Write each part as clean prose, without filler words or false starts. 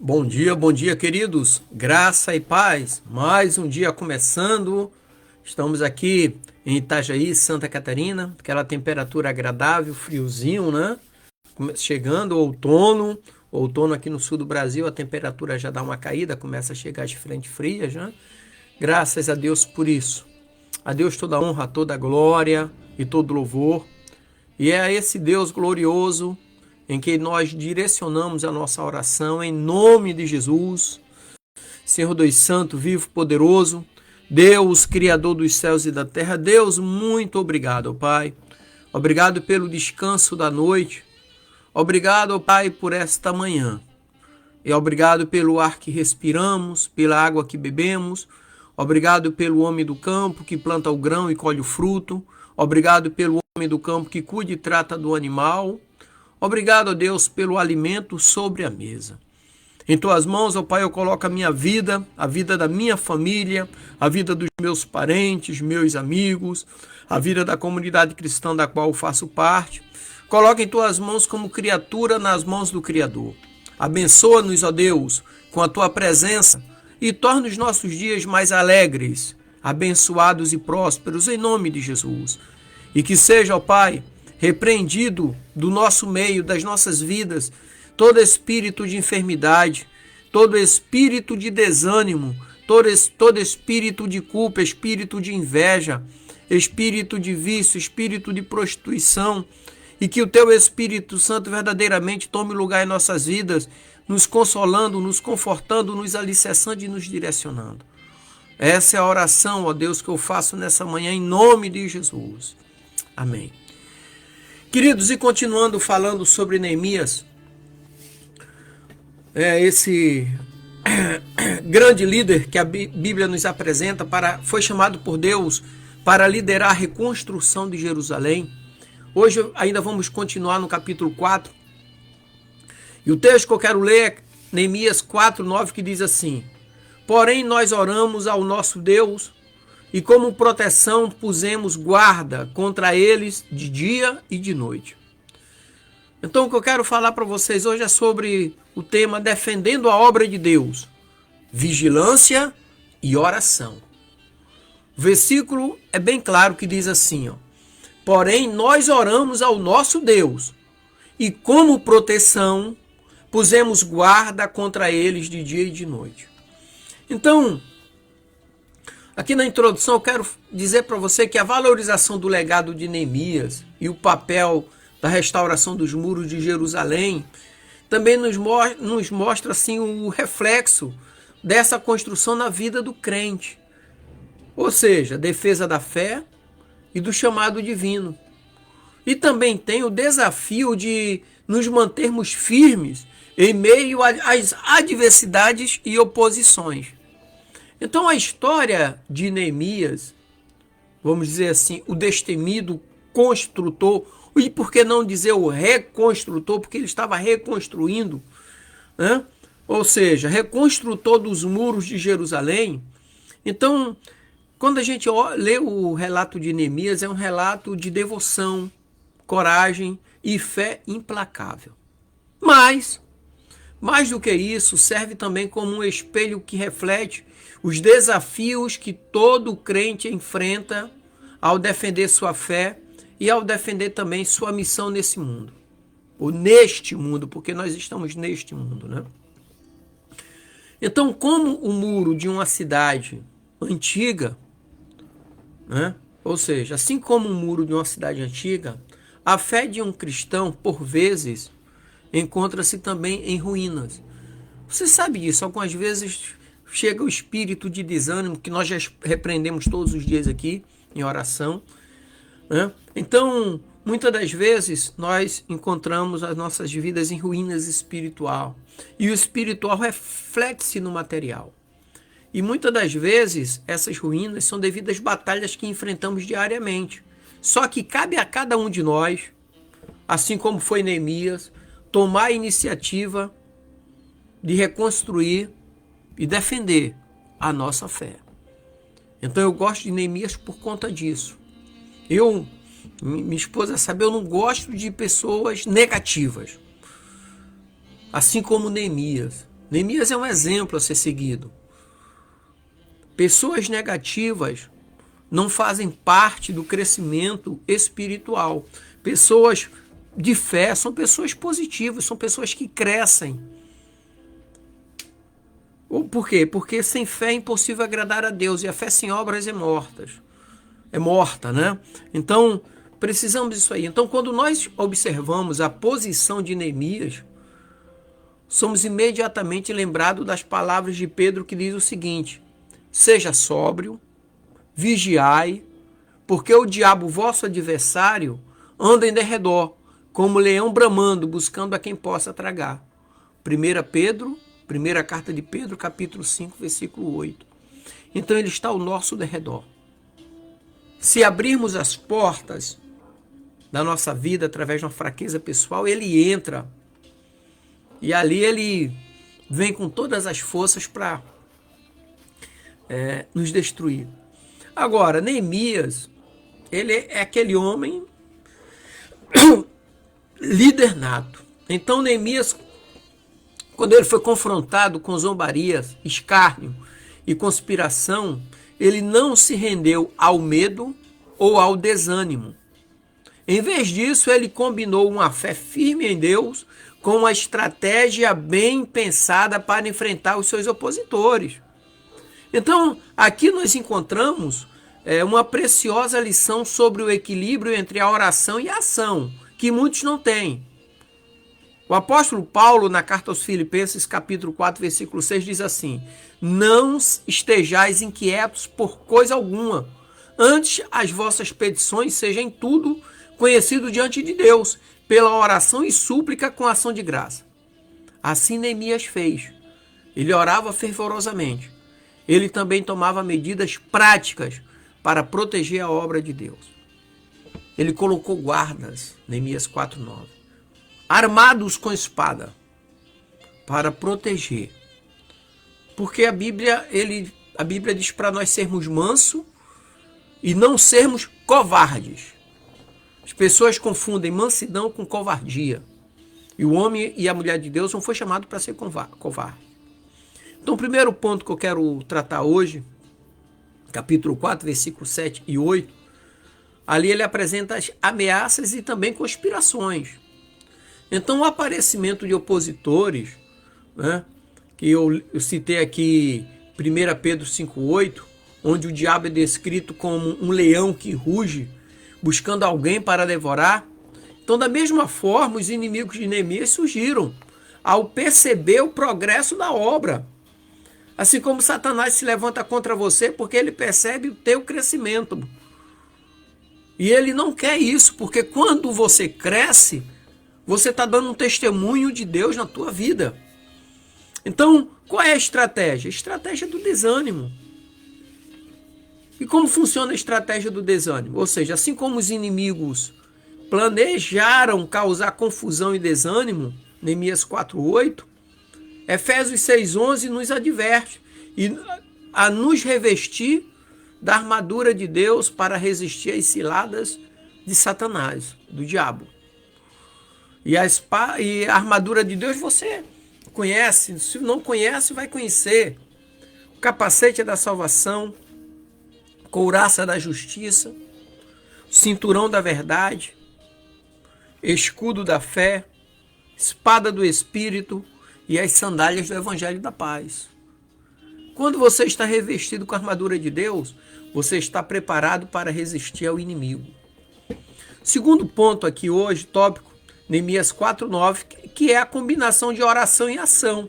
Bom dia, queridos. Graça e paz. Mais um dia começando. Estamos aqui em Itajaí, Santa Catarina. Aquela temperatura agradável, friozinho, né? Chegando o outono. Outono aqui no sul do Brasil, a temperatura já dá uma caída, começa a chegar de frente frias, né? Graças a Deus por isso. A Deus toda honra, toda glória e todo louvor. E é a esse Deus glorioso em que nós direcionamos a nossa oração em nome de Jesus, Senhor Deus Santo, vivo, poderoso, Deus, Criador dos céus e da terra. Deus, muito obrigado, Pai. Obrigado pelo descanso da noite. Obrigado, Pai, por esta manhã. E obrigado pelo ar que respiramos, pela água que bebemos. Obrigado pelo homem do campo que planta o grão e colhe o fruto. Obrigado pelo homem do campo que cuida e trata do animal. Obrigado, ó Deus, pelo alimento sobre a mesa. Em tuas mãos, ó Pai, eu coloco a minha vida, a vida da minha família, a vida dos meus parentes, meus amigos, a vida da comunidade cristã da qual eu faço parte. Coloca em tuas mãos como criatura nas mãos do Criador. Abençoa-nos, ó Deus, com a tua presença e torna os nossos dias mais alegres, abençoados e prósperos em nome de Jesus. E que seja, ó Pai, repreendido do nosso meio, das nossas vidas, todo espírito de enfermidade, todo espírito de desânimo, todo espírito de culpa, espírito de inveja, espírito de vício, espírito de prostituição, e que o teu Espírito Santo verdadeiramente tome lugar em nossas vidas, nos consolando, nos confortando, nos alicerçando e nos direcionando. Essa é a oração, ó Deus, que eu faço nessa manhã em nome de Jesus. Amém. Queridos, e continuando falando sobre Neemias, esse grande líder que a Bíblia nos apresenta, foi chamado por Deus para liderar a reconstrução de Jerusalém. Hoje ainda vamos continuar no capítulo 4. E o texto que eu quero ler é Neemias 4:9, que diz assim: Porém nós oramos ao nosso Deus, e como proteção pusemos guarda contra eles de dia e de noite. Então o que eu quero falar para vocês hoje é sobre o tema defendendo a obra de Deus, vigilância e oração. O versículo é bem claro que diz assim, ó: Porém nós oramos ao nosso Deus, e como proteção pusemos guarda contra eles de dia e de noite. Então, aqui na introdução eu quero dizer para você que a valorização do legado de Neemias e o papel da restauração dos muros de Jerusalém também nos mostra assim, o reflexo dessa construção na vida do crente. Ou seja, defesa da fé e do chamado divino. E também tem o desafio de nos mantermos firmes em meio às adversidades e oposições. Então a história de Neemias, vamos dizer assim, o destemido construtor, e por que não dizer o reconstrutor, porque ele estava reconstruindo, né? Ou seja, reconstrutor dos muros de Jerusalém. Então, quando a gente lê o relato de Neemias, é um relato de devoção, coragem e fé implacável. Mas, mais do que isso, serve também como um espelho que reflete os desafios que todo crente enfrenta ao defender sua fé e ao defender também sua missão nesse mundo. Ou neste mundo, porque nós estamos neste mundo, né? Então, como o muro de uma cidade antiga, né? Ou seja, assim como o muro de uma cidade antiga, a fé de um cristão, por vezes, encontra-se também em ruínas. Você sabe disso, algumas vezes chega o espírito de desânimo, que nós já repreendemos todos os dias aqui, em oração, né? Então, muitas das vezes, nós encontramos as nossas vidas em ruínas espiritual. E o espiritual reflete-se no material. E muitas das vezes, essas ruínas são devido às batalhas que enfrentamos diariamente. Só que cabe a cada um de nós, assim como foi Neemias, tomar a iniciativa de reconstruir e defender a nossa fé. Então eu gosto de Neemias por conta disso. Eu Minha esposa sabe, eu não gosto de pessoas negativas. Assim como Neemias. Neemias é um exemplo a ser seguido. Pessoas negativas não fazem parte do crescimento espiritual. Pessoas de fé são pessoas positivas, são pessoas que crescem. Por quê? Porque sem fé é impossível agradar a Deus, e a fé sem obras é morta, né? Então, precisamos disso aí. Então, quando nós observamos a posição de Neemias, somos imediatamente lembrados das palavras de Pedro, que diz o seguinte: seja sóbrio, vigiai, porque o diabo, vosso adversário, anda em derredor, como leão bramando, buscando a quem possa tragar. 1 Pedro, primeira carta de Pedro, capítulo 5, versículo 8. Então ele está ao nosso derredor. Se abrirmos as portas da nossa vida através de uma fraqueza pessoal, ele entra. E ali ele vem com todas as forças para nos destruir. Agora, Neemias, ele é aquele homem líder nato. Então, Neemias, quando ele foi confrontado com zombarias, escárnio e conspiração, ele não se rendeu ao medo ou ao desânimo. Em vez disso, ele combinou uma fé firme em Deus com uma estratégia bem pensada para enfrentar os seus opositores. Então, aqui nós encontramos uma preciosa lição sobre o equilíbrio entre a oração e a ação, que muitos não têm. O apóstolo Paulo, na carta aos Filipenses, capítulo 4, versículo 6, diz assim: não estejais inquietos por coisa alguma, antes as vossas petições sejam em tudo conhecido diante de Deus, pela oração e súplica com ação de graça. Assim Neemias fez. Ele orava fervorosamente. Ele também tomava medidas práticas para proteger a obra de Deus. Ele colocou guardas, Neemias 4:9, armados com espada, para proteger. Porque a Bíblia diz para nós sermos mansos e não sermos covardes. As pessoas confundem mansidão com covardia. E o homem e a mulher de Deus não foi chamado para ser covarde. Então, o primeiro ponto que eu quero tratar hoje, capítulo 4, versículos 7 e 8, ali ele apresenta as ameaças e também conspirações. Então, o aparecimento de opositores, né, que eu citei aqui, 1 Pedro 5,8, onde o diabo é descrito como um leão que ruge, buscando alguém para devorar. Então, da mesma forma, os inimigos de Neemias surgiram ao perceber o progresso da obra. Assim como Satanás se levanta contra você porque ele percebe o teu crescimento. E ele não quer isso, porque quando você cresce, você está dando um testemunho de Deus na tua vida. Então, qual é a estratégia? A estratégia do desânimo. E como funciona a estratégia do desânimo? Ou seja, assim como os inimigos planejaram causar confusão e desânimo, Neemias 4:8, Efésios 6:11 nos adverte a nos revestir da armadura de Deus para resistir às ciladas de Satanás, do diabo. E a armadura de Deus você conhece, se não conhece, vai conhecer. O capacete da salvação, couraça da justiça, cinturão da verdade, escudo da fé, espada do Espírito e as sandálias do Evangelho da Paz. Quando você está revestido com a armadura de Deus, você está preparado para resistir ao inimigo. Segundo ponto aqui hoje, tópico, Neemias 4:9, que é a combinação de oração e ação.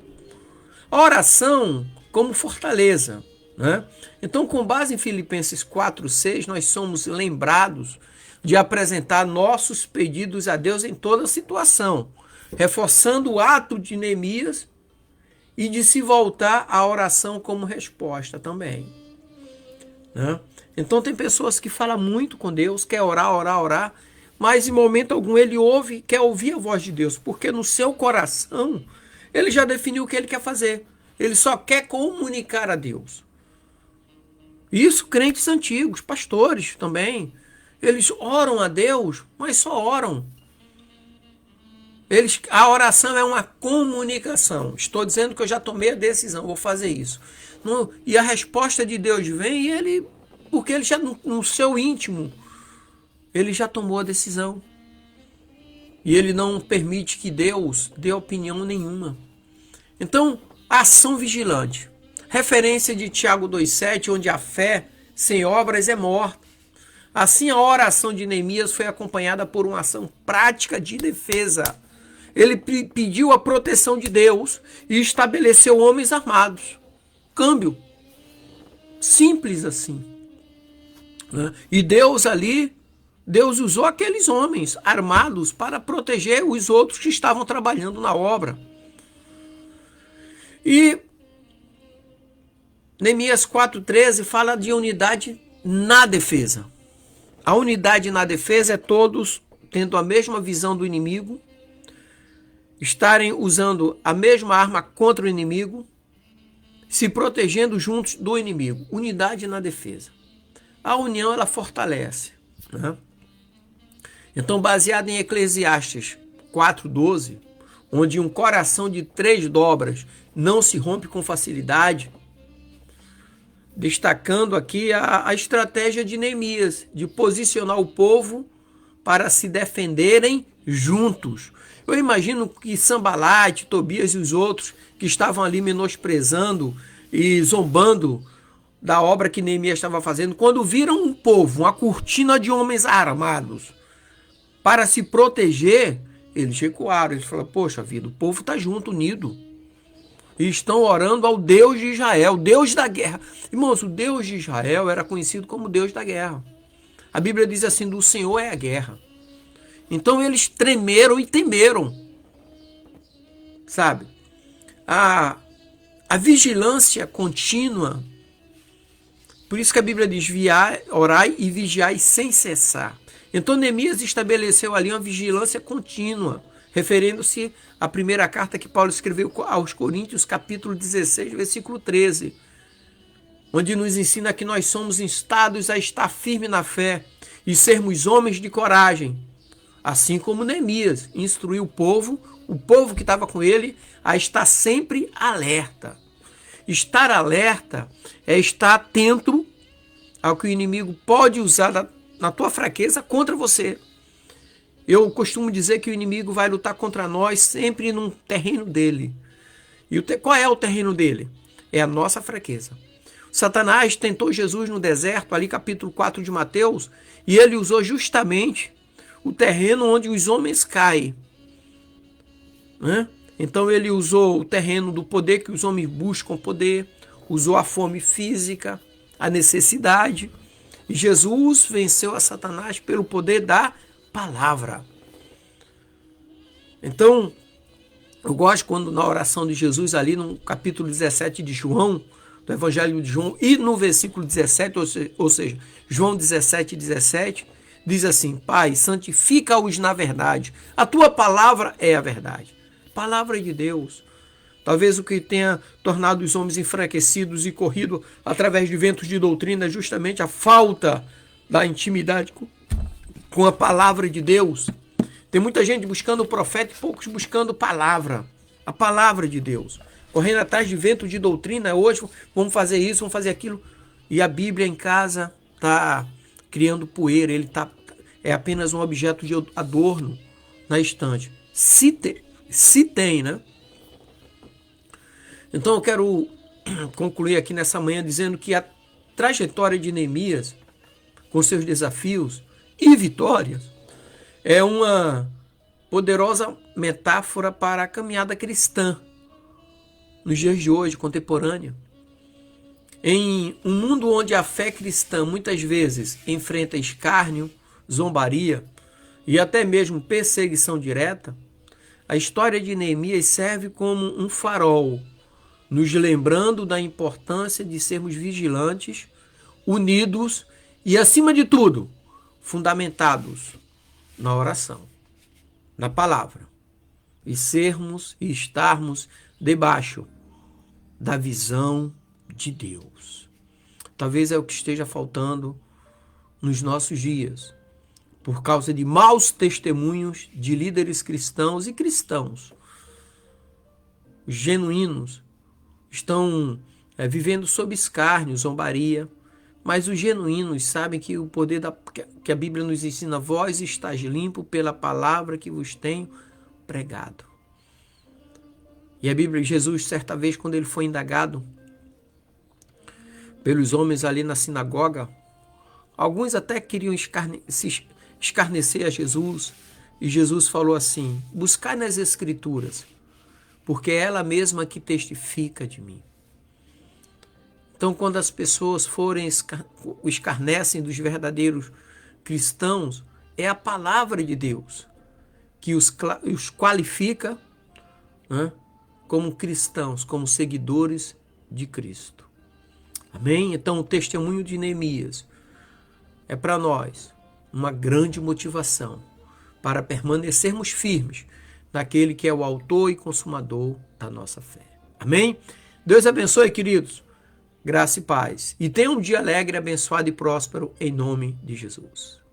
A oração como fortaleza, né? Então, com base em Filipenses 4:6, nós somos lembrados de apresentar nossos pedidos a Deus em toda situação, reforçando o ato de Neemias e de se voltar à oração como resposta também, né? Então tem pessoas que falam muito com Deus, quer orar, mas em momento algum ele quer ouvir a voz de Deus, porque no seu coração ele já definiu o que ele quer fazer. Ele só quer comunicar a Deus. Isso crentes antigos, pastores também. Eles oram a Deus, mas só oram. A oração é uma comunicação. Estou dizendo que eu já tomei a decisão, vou fazer isso. E a resposta de Deus vem, porque ele já no seu íntimo, ele já tomou a decisão. E ele não permite que Deus dê opinião nenhuma. Então, ação vigilante. Referência de Tiago 2,7, onde a fé sem obras é morta. Assim, a oração de Neemias foi acompanhada por uma ação prática de defesa. Ele pediu a proteção de Deus e estabeleceu homens armados. Câmbio. Simples assim. E Deus usou aqueles homens armados para proteger os outros que estavam trabalhando na obra. E Neemias 4,13 fala de unidade na defesa. A unidade na defesa é todos tendo a mesma visão do inimigo, estarem usando a mesma arma contra o inimigo, se protegendo juntos do inimigo. Unidade na defesa. A união, ela fortalece. Né? Então, baseado em Eclesiastes 4,12, onde um coração de 3 dobras não se rompe com facilidade, destacando aqui a estratégia de Neemias, de posicionar o povo para se defenderem juntos. Eu imagino que Sanbalate, Tobias e os outros que estavam ali menosprezando e zombando da obra que Neemias estava fazendo, quando viram um povo, uma cortina de homens armados, para se proteger, eles recuaram. Eles falaram, poxa vida, o povo está junto, unido. E estão orando ao Deus de Israel, Deus da guerra. Irmãos, o Deus de Israel era conhecido como Deus da guerra. A Bíblia diz assim, do Senhor é a guerra. Então eles tremeram e temeram. Sabe? A vigilância contínua. Por isso que a Bíblia diz, orai e vigiai sem cessar. Então Neemias estabeleceu ali uma vigilância contínua, referindo-se à primeira carta que Paulo escreveu aos Coríntios, capítulo 16, versículo 13, onde nos ensina que nós somos instados a estar firme na fé e sermos homens de coragem, assim como Neemias instruiu o povo que estava com ele, a estar sempre alerta. Estar alerta é estar atento ao que o inimigo pode usar na tua fraqueza contra você. Eu costumo dizer que o inimigo vai lutar contra nós sempre num terreno dele. E qual é o terreno dele? É a nossa fraqueza. Satanás tentou Jesus no deserto, ali capítulo 4 de Mateus, e ele usou justamente o terreno onde os homens caem. Né? Então ele usou o terreno do poder, que os homens buscam poder, usou a fome física, a necessidade. E Jesus venceu a Satanás pelo poder da palavra. Então, eu gosto quando na oração de Jesus, ali no capítulo 17 de João, do Evangelho de João, e no versículo 17, ou seja, João 17, diz assim, Pai, santifica-os na verdade. A tua palavra é a verdade. Palavra de Deus. Talvez o que tenha tornado os homens enfraquecidos e corrido através de ventos de doutrina é justamente a falta da intimidade com a palavra de Deus. Tem muita gente buscando o profeta e poucos buscando palavra. A palavra de Deus. Correndo atrás de vento de doutrina. Hoje vamos fazer isso, vamos fazer aquilo. E a Bíblia em casa está criando poeira. É apenas um objeto de adorno na estante. Se tem, né? Então eu quero concluir aqui nessa manhã dizendo que a trajetória de Neemias, com seus desafios e vitórias, é uma poderosa metáfora para a caminhada cristã nos dias de hoje, contemporânea. Em um mundo onde a fé cristã muitas vezes enfrenta escárnio, zombaria e até mesmo perseguição direta, a história de Neemias serve como um farol, nos lembrando da importância de sermos vigilantes, unidos e, acima de tudo, fundamentados na oração, na palavra, e estarmos debaixo da visão de Deus. Talvez é o que esteja faltando nos nossos dias. por causa de maus testemunhos de líderes cristãos e cristãos genuínos, estão vivendo sob escárnio, zombaria, mas os genuínos sabem que o poder que a Bíblia nos ensina, vós estáis limpo pela palavra que vos tenho pregado. E a Bíblia, Jesus, certa vez, quando ele foi indagado pelos homens ali na sinagoga, alguns até queriam escarnecer a Jesus, e Jesus falou assim: buscai nas Escrituras, porque é ela mesma que testifica de mim. Então, quando as pessoas escarnecem dos verdadeiros cristãos, é a palavra de Deus que os qualifica, né, como cristãos, como seguidores de Cristo. Amém? Então, o testemunho de Neemias é para nós uma grande motivação para permanecermos firmes naquele que é o autor e consumador da nossa fé. Amém? Deus abençoe, queridos. Graça e paz. E tenha um dia alegre, abençoado e próspero em nome de Jesus.